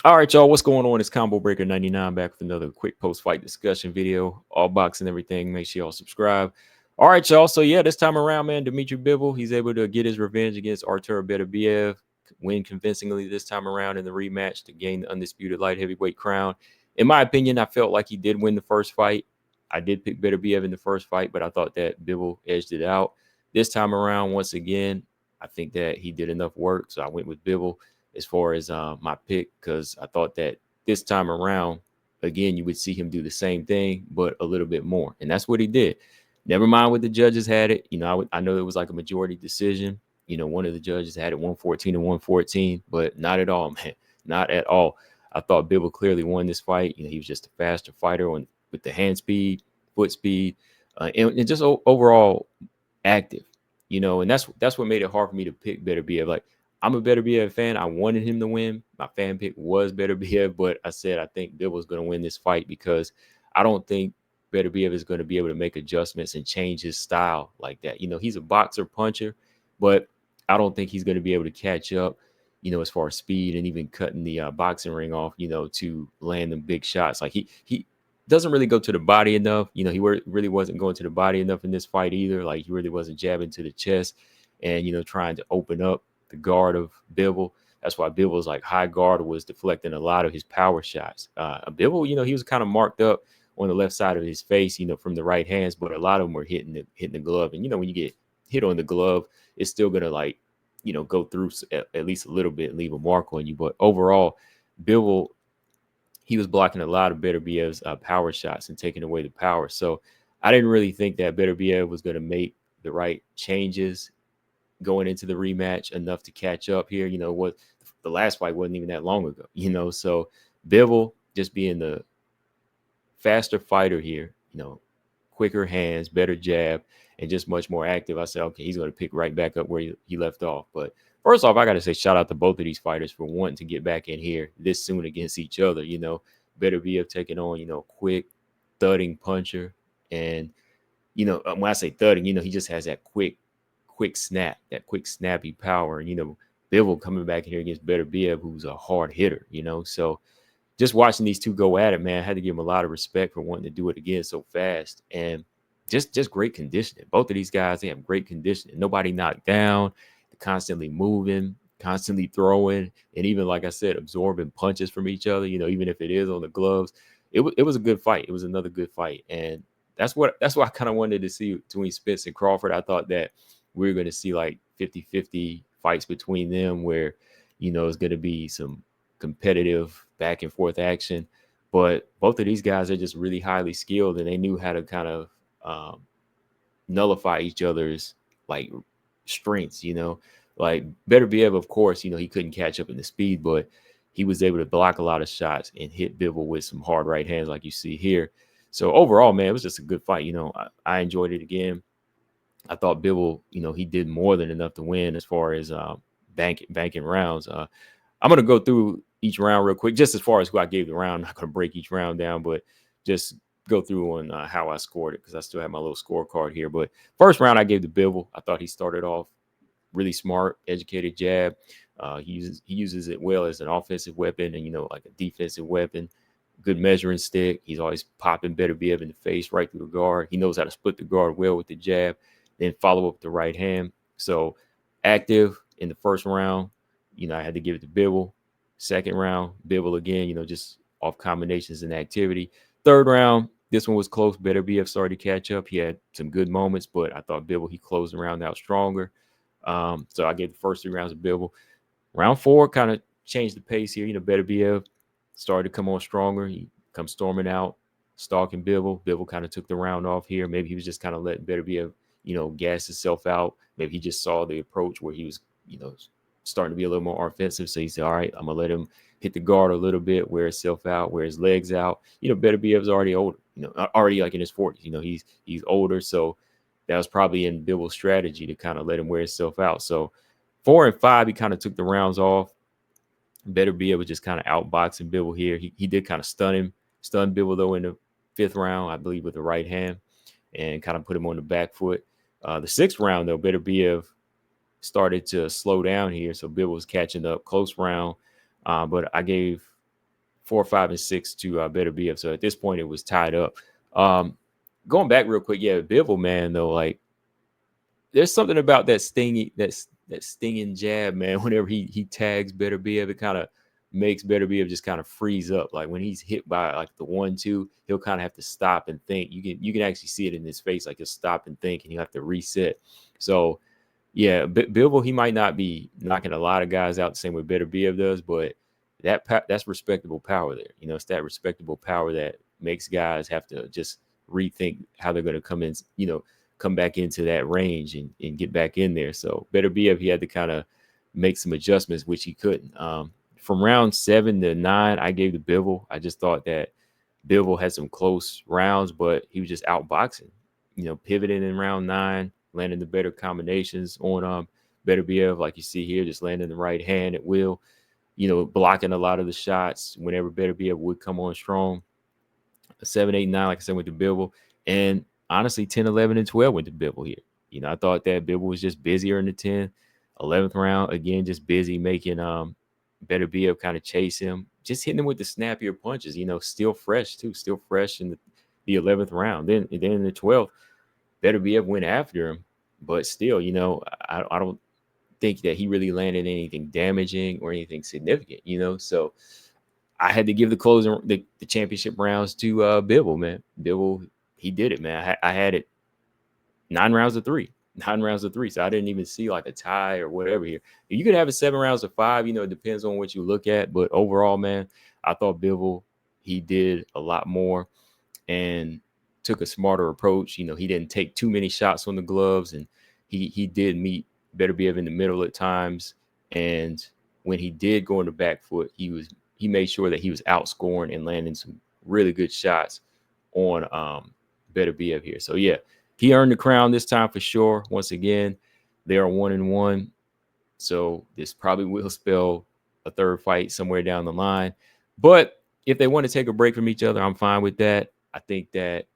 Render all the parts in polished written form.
All right, y'all. What's going on? It's Combo Breaker 99 back with another quick post-fight discussion video. All boxing everything. Make sure y'all subscribe. All right, y'all. So yeah, this time around, man, Dmitry Bivol, he's able to get his revenge against Artur Beterbiev, win convincingly this time around in the rematch to gain the undisputed light heavyweight crown. In my opinion, I felt like he did win the first fight. I did pick Beterbiev in the first fight, but I thought that Bivol edged it out. This time around, once again, I think that he did enough work, so I went with Bivol as far as my pick, because I thought that this time around, again, you would see him do the same thing, but a little bit more. And that's what he did. Never mind what the judges had it. I know it was like a majority decision. One of the judges had it 114 and 114, but not at all, man. Not at all. I thought Bivol clearly won this fight. He was just a faster fighter with the hand speed, foot speed, and just overall active. And that's what made it hard for me to pick Beterbiev. Like, I'm a Beterbiev fan. I wanted him to win. My fan pick was Beterbiev, but I said I think Bivol's going to win this fight because I don't think Beterbiev is going to be able to make adjustments and change his style like that. He's a boxer puncher, but I don't think he's going to be able to catch up, as far as speed and even cutting the boxing ring off, to land them big shots. Like he doesn't really go to the body enough. He really wasn't going to the body enough in this fight either. Like, he really wasn't jabbing to the chest and, trying to open up the guard of Bivol. That's why Bivol's like high guard was deflecting a lot of his power shots. Bivol, he was kind of marked up on the left side of his face, from the right hands, but a lot of them were hitting the glove. And when you get hit on the glove, it's still gonna go through at least a little bit and leave a mark on you. But overall, Bivol, he was blocking a lot of Beterbiev's power shots and taking away the power. So I didn't really think that Beterbiev was going to make the right changes going into the rematch enough to catch up here. What the last fight wasn't even that long ago, So Bivol, just being the faster fighter here, quicker hands, better jab, and just much more active. I said, okay, he's going to pick right back up where he left off. But first off, I got to say shout out to both of these fighters for wanting to get back in here this soon against each other. Beterbiev taking on, quick, thudding puncher. And, when I say thudding, he just has that quick snap, that quick snappy power. And, Bivol coming back in here against Beterbiev, who's a hard hitter, So just watching these two go at it, man, I had to give them a lot of respect for wanting to do it again so fast. And just great conditioning. Both of these guys, they have great conditioning. Nobody knocked down, constantly moving, constantly throwing, and even, like I said, absorbing punches from each other, even if it is on the gloves. It was a good fight. It was another good fight. And that's what I kind of wanted to see between Spence and Crawford. I thought that we were going to see like 50-50 fights between them where, it's going to be some competitive back and forth action. But both of these guys are just really highly skilled, and they knew how to kind of nullify each other's like strengths. Like Beterbiev, of course, he couldn't catch up in the speed, but he was able to block a lot of shots and hit Bivol with some hard right hands, like you see here. So overall, man, it was just a good fight. I enjoyed it again. I thought Bivol, he did more than enough to win as far as banking rounds. I'm going to go through each round real quick, just as far as who I gave the round. I'm not going to break each round down, but just go through on how I scored it because I still have my little scorecard here. But first round, I gave to Bivol. I thought he started off really smart, educated jab. He uses it well as an offensive weapon and, like a defensive weapon. Good measuring stick. He's always popping Beterbiev in the face right through the guard. He knows how to split the guard well with the jab, then follow up with the right hand. So active in the first round. I had to give it to Bivol. Second round, Bivol again, just off combinations and activity. Third round, this one was close. Beterbiev started to catch up. He had some good moments, but I thought Bivol, he closed the round out stronger. So I gave the first 3 rounds of Bivol. Round 4 kind of changed the pace here. Beterbiev started to come on stronger. He comes storming out, stalking Bivol. Bivol kind of took the round off here. Maybe he was just kind of letting Beterbiev, gas himself out. Maybe he just saw the approach where he was, starting to be a little more offensive. So he said, all right, I'm going to let him hit the guard a little bit, wear himself out, wear his legs out. Beterbiev's already older, already like in his 40s. He's older. So that was probably in Bivol's strategy to kind of let him wear himself out. So 4 and 5, he kind of took the rounds off. Beterbiev was just kind of outboxing Bivol here. He did kind of stun Bivol, though, in the 5th round, I believe, with the right hand and kind of put him on the back foot. The 6th round, though, Beterbiev started to slow down here. So Bivol was catching up. Close round. But I gave 4, 5, and 6 to Beterbiev. So at this point, it was tied up. Going back real quick, yeah, Bivol, man, though, like there's something about that stinging jab, man. Whenever he tags Beterbiev, it kind of makes Beterbiev just kind of freeze up. Like when he's hit by like the 1-2, he'll kind of have to stop and think. You can actually see it in his face, like he'll stop and think, and he'll have to reset. So yeah, Bivol, he might not be knocking a lot of guys out the same way Beterbiev does, but that's respectable power there. It's that respectable power that makes guys have to just rethink how they're going to come in, come back into that range and get back in there. So Beterbiev, he had to kind of make some adjustments, which he couldn't. From round 7 to 9, I gave to Bivol. I just thought that Bivol had some close rounds, but he was just outboxing, pivoting in round 9, landing the better combinations on Beterbiev, like you see here, just landing the right hand at will, blocking a lot of the shots whenever Beterbiev would come on strong. 7, 8, 9, like I said, went to Bivol. And honestly, 10, 11, and 12 went to Bivol here. I thought that Bivol was just busier in the 10th, 11th round. Again, just busy making Beterbiev kind of chase him, just hitting him with the snappier punches, still fresh too, still fresh in the 11th round. Then in the 12th, Beterbiev went after him, but still, I don't think that he really landed anything damaging or anything significant, so I had to give the championship rounds to Bivol, man. Bivol, he did it, man. I had it 9 rounds to 3. 9 rounds to 3. So I didn't even see like a tie or whatever here. You could have it 7 rounds to 5, it depends on what you look at. But overall, man, I thought Bivol, he did a lot more and took a smarter approach. He didn't take too many shots on the gloves, and he did meet Beterbiev in the middle at times. And when he did go on the back foot, he made sure that he was outscoring and landing some really good shots on Beterbiev here. So yeah, he earned the crown this time for sure. Once again, they are 1-1. So this probably will spell a third fight somewhere down the line. But if they want to take a break from each other, I'm fine with that. I think that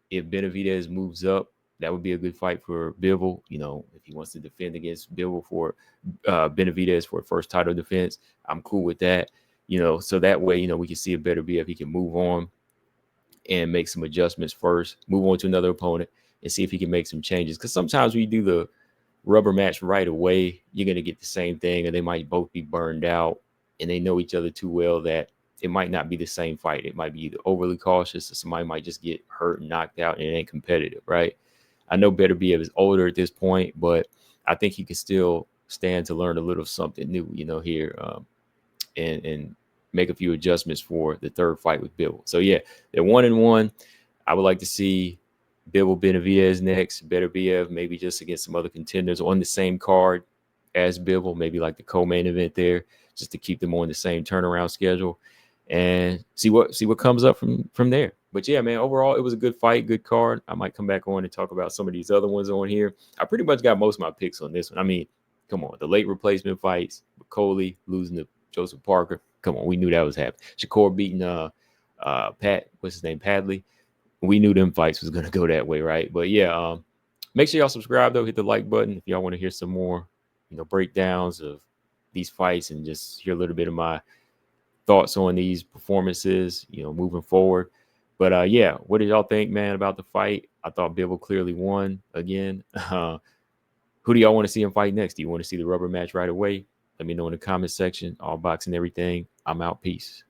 if Benavidez moves up, that would be a good fight for Bivol. If he wants to defend against Bivol for Benavidez for a first title defense, I'm cool with that. So that way, we can see a Beterbiev. He can move on and make some adjustments first, move on to another opponent, and see if he can make some changes. Because sometimes when you do the rubber match right away, you're going to get the same thing, and they might both be burned out, and they know each other too well that it might not be the same fight. It might be either overly cautious or somebody might just get hurt and knocked out, and it ain't competitive, right? I know Beterbiev is older at this point, but I think he can still stand to learn a little something new, here, and make a few adjustments for the third fight with Bivol. So yeah, they're 1-1. I would like to see Bivol Benavidez next, Beterbiev maybe just against some other contenders on the same card as Bivol, maybe like the co-main event there, just to keep them on the same turnaround schedule and see what comes up from there. But yeah, man, overall, it was a good fight, good card. I might come back on and talk about some of these other ones on here. I pretty much got most of my picks on this one. I mean, come on, the late replacement fights, Coley losing to Joseph Parker. Come on, we knew that was happening. Shakur beating Padley. We knew them fights was gonna go that way, right? But yeah, make sure y'all subscribe though. Hit the like button if y'all want to hear some more, breakdowns of these fights and just hear a little bit of my thoughts on these performances, moving forward. But yeah, what did y'all think, man, about the fight? I thought Bivol clearly won again. Who do y'all want to see him fight next? Do you want to see the rubber match right away? Let me know in the comment section. All boxing everything. I'm out. Peace.